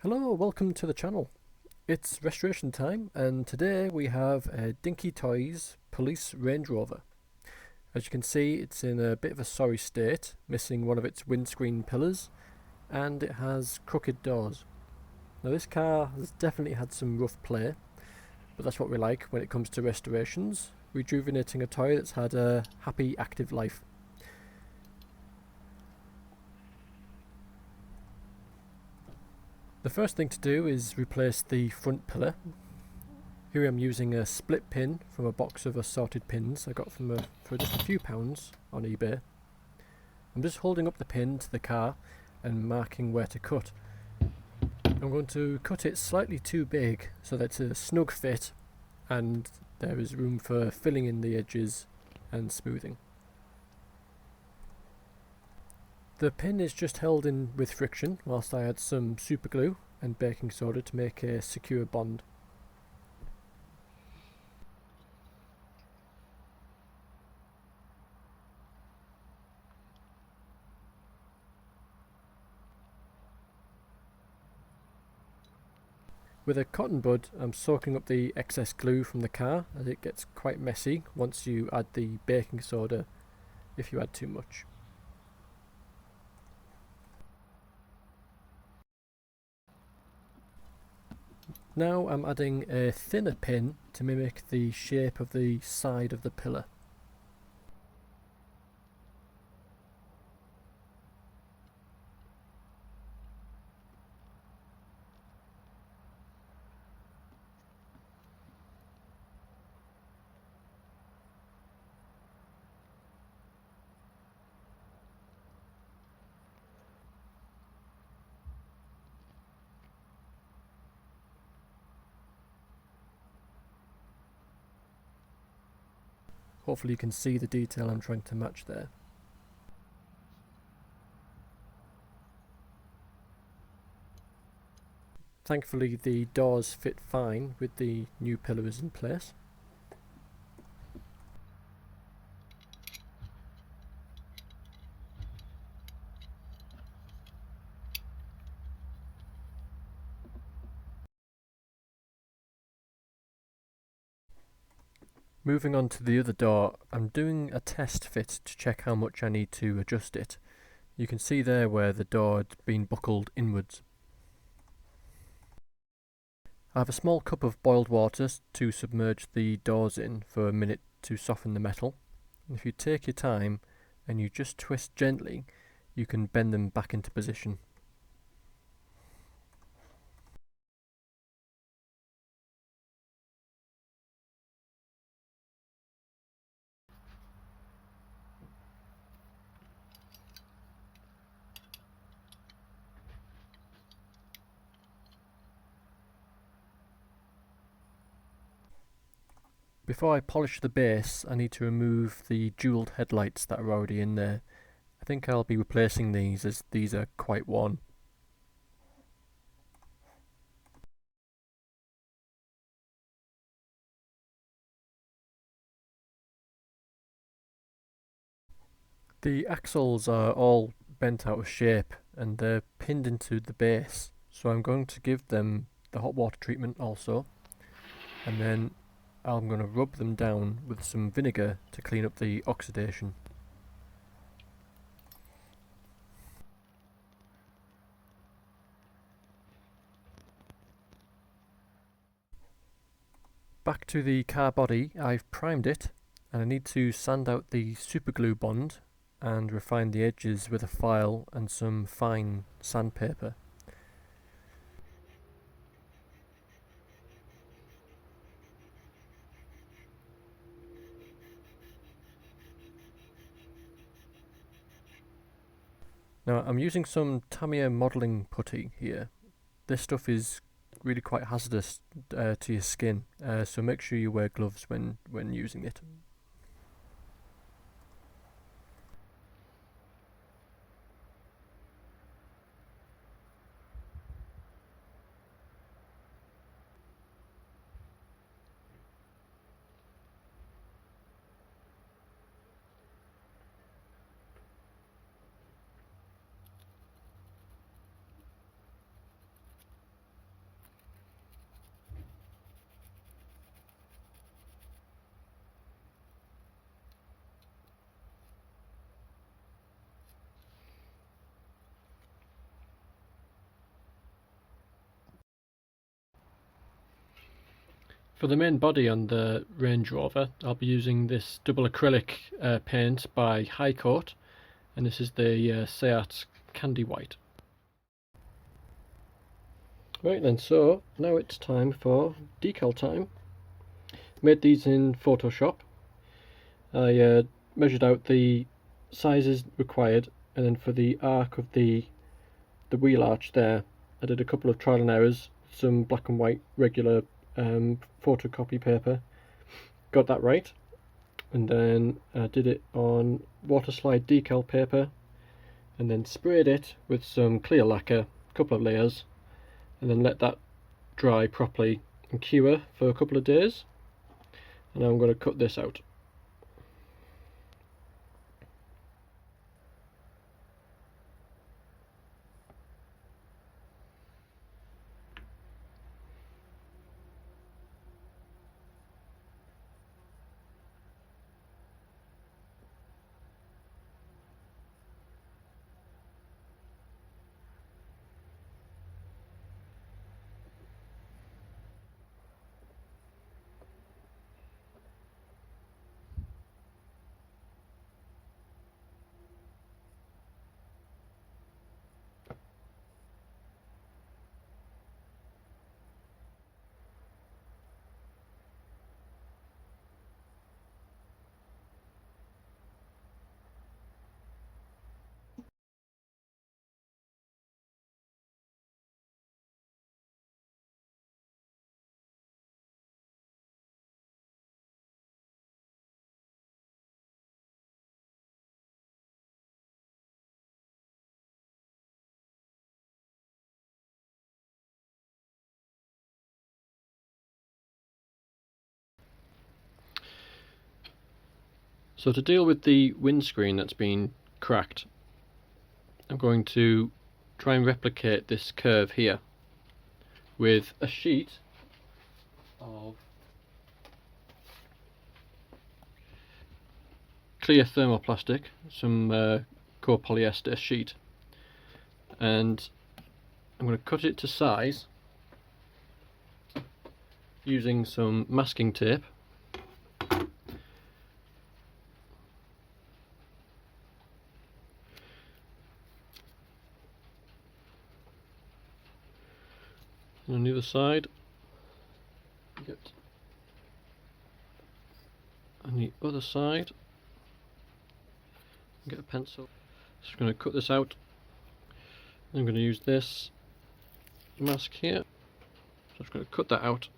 Hello, welcome to the channel. It's restoration time and today we have a Dinky Toys Police Range Rover. As you can see, it's in a bit of a sorry state, missing one of its windscreen pillars, and it has crooked doors. Now this car has definitely had some rough play, but that's what we like when it comes to restorations, rejuvenating a toy that's had a happy, active life. The first thing to do is replace the front pillar. Here I'm using a split pin from a box of assorted pins I got for just a few pounds on eBay. I'm just holding up the pin to the car and marking where to cut. I'm going to cut it slightly too big so that it's a snug fit and there is room for filling in the edges and smoothing. The pin is just held in with friction whilst I add some super glue and baking soda to make a secure bond. With a cotton bud, I'm soaking up the excess glue from the car as it gets quite messy once you add the baking soda if you add too much. Now I'm adding a thinner pin to mimic the shape of the side of the pillar. Hopefully you can see the detail I'm trying to match there. Thankfully the doors fit fine with the new pillars in place. Moving on to the other door, I'm doing a test fit to check how much I need to adjust it. You can see there where the door had been buckled inwards. I have a small cup of boiled water to submerge the doors in for a minute to soften the metal. And if you take your time and you just twist gently, you can bend them back into position. Before I polish the base, I need to remove the jewelled headlights that are already in there. I think I'll be replacing these as these are quite worn. The axles are all bent out of shape and they're pinned into the base, so I'm going to give them the hot water treatment also, and then I'm going to rub them down with some vinegar to clean up the oxidation. Back to the car body, I've primed it and I need to sand out the superglue bond and refine the edges with a file and some fine sandpaper. Now I'm using some Tamiya modelling putty here. This stuff is really quite hazardous to your skin, so make sure you wear gloves when using it. For the main body on the Range Rover, I'll be using this double acrylic paint by High Coat, and this is the Seat Candy White. Right then, so now it's time for decal time. Made these in Photoshop. I measured out the sizes required, and then for the arc of the wheel arch there, I did a couple of trial and errors, some black and white regular photocopy paper, got that right, and then I did it on water slide decal paper, and then sprayed it with some clear lacquer, a couple of layers, and then let that dry properly and cure for a couple of days. And now I'm going to cut this out. So to deal with the windscreen that's been cracked, I'm going to try and replicate this curve here with a sheet of clear thermoplastic, some copolyester sheet, and I'm going to cut it to size using some masking tape. And on the other side, get on the other side, get a pencil. Just going to cut this out. I'm going to use this mask here. So I'm just going to cut that out.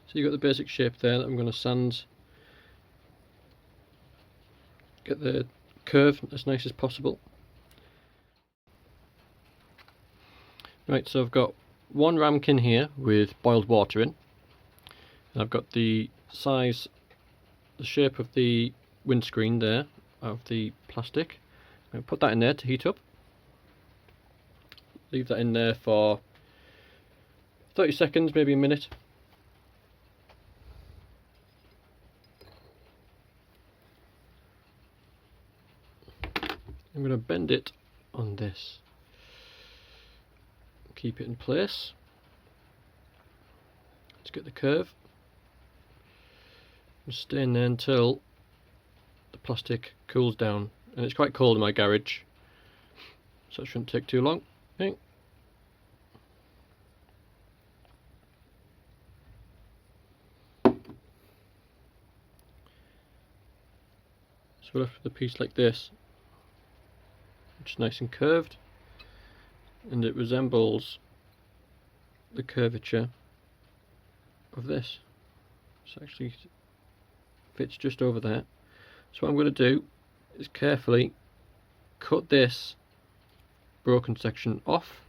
So you've got the basic shape there that I'm going to sand, get the curve as nice as possible. Right, so I've got one ramekin here with boiled water in, and I've got the size, the shape of the windscreen there, of the plastic. I'm going to put that in there to heat up. Leave that in there for 30 seconds, maybe a minute. I'm going to bend it on this, keep it in place. Let's get the curve and stay in there until the plastic cools down, and it's quite cold in my garage, so it shouldn't take too long. Okay. So we're left with a piece like this, which is nice and curved, and it resembles the curvature of this. So actually fits just over there. So what I'm going to do is carefully cut this broken section off.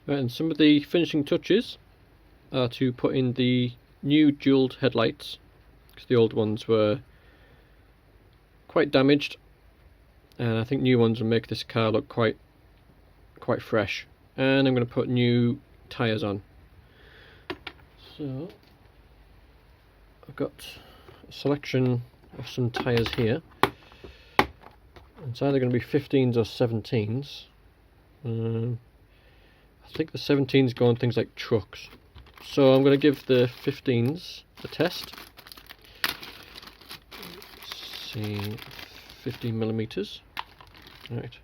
And some of the finishing touches are to put in the new jeweled headlights, because the old ones were quite damaged, and I think new ones will make this car look quite fresh. And I'm going to put new tyres on. So I've got a selection of some tyres here. It's either going to be 15s or 17s. I think the 17s go on things like trucks. So I'm going to give the 15s a test. Let's see, 15mm. Right.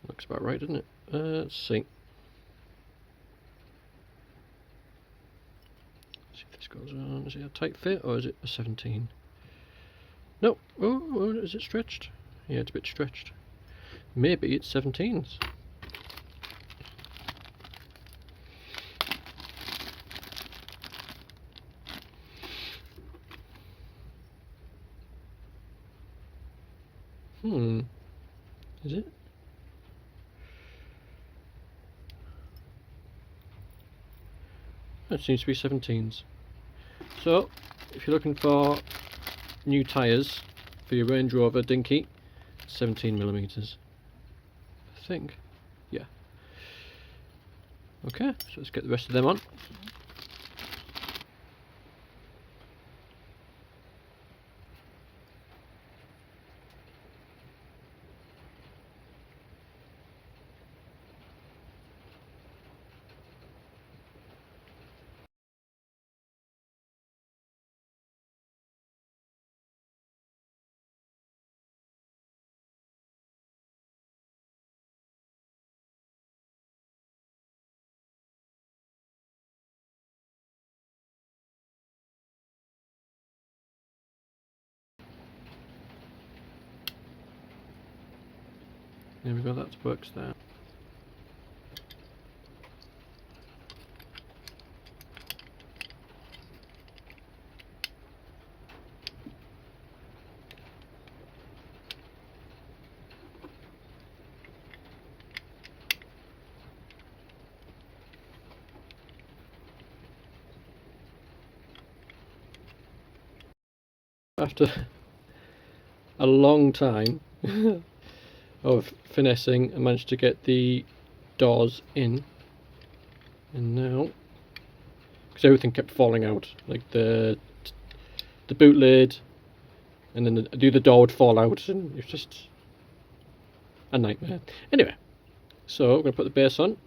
Looks about right, doesn't it? Let's see. See if this goes on. Is it a tight fit or is it a 17? No. Oh, is it stretched? Yeah, it's a bit stretched. Maybe it's 17s. Is it? It seems to be 17s. So, if you're looking for new tyres for your Range Rover Dinky, 17mm. I think. Yeah. Okay, so let's get the rest of them on. There we go, that works there. After a long time of finessing, I managed to get the doors in, and now, because everything kept falling out, like the boot lid, and then the other door would fall out, and it's just a nightmare. Anyway, so we're going to put the base on.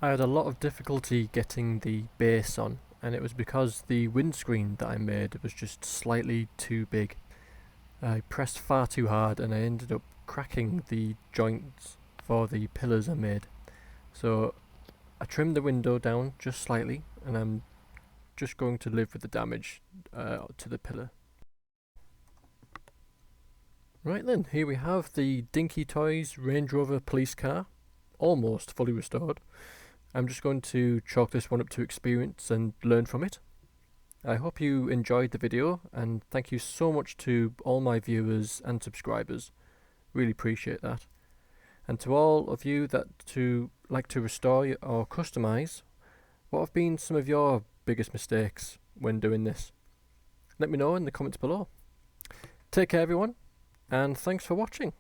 I had a lot of difficulty getting the base on, and it was because the windscreen that I made was just slightly too big. I pressed far too hard and I ended up cracking the joints for the pillars I made. So I trimmed the window down just slightly, and I'm just going to live with the damage to the pillar. Right then, here we have the Dinky Toys Range Rover police car, almost fully restored. I'm just going to chalk this one up to experience and learn from it. I hope you enjoyed the video, and thank you so much to all my viewers and subscribers. Really appreciate that. And to all of you that like to restore or customise, what have been some of your biggest mistakes when doing this? Let me know in the comments below. Take care everyone, and thanks for watching.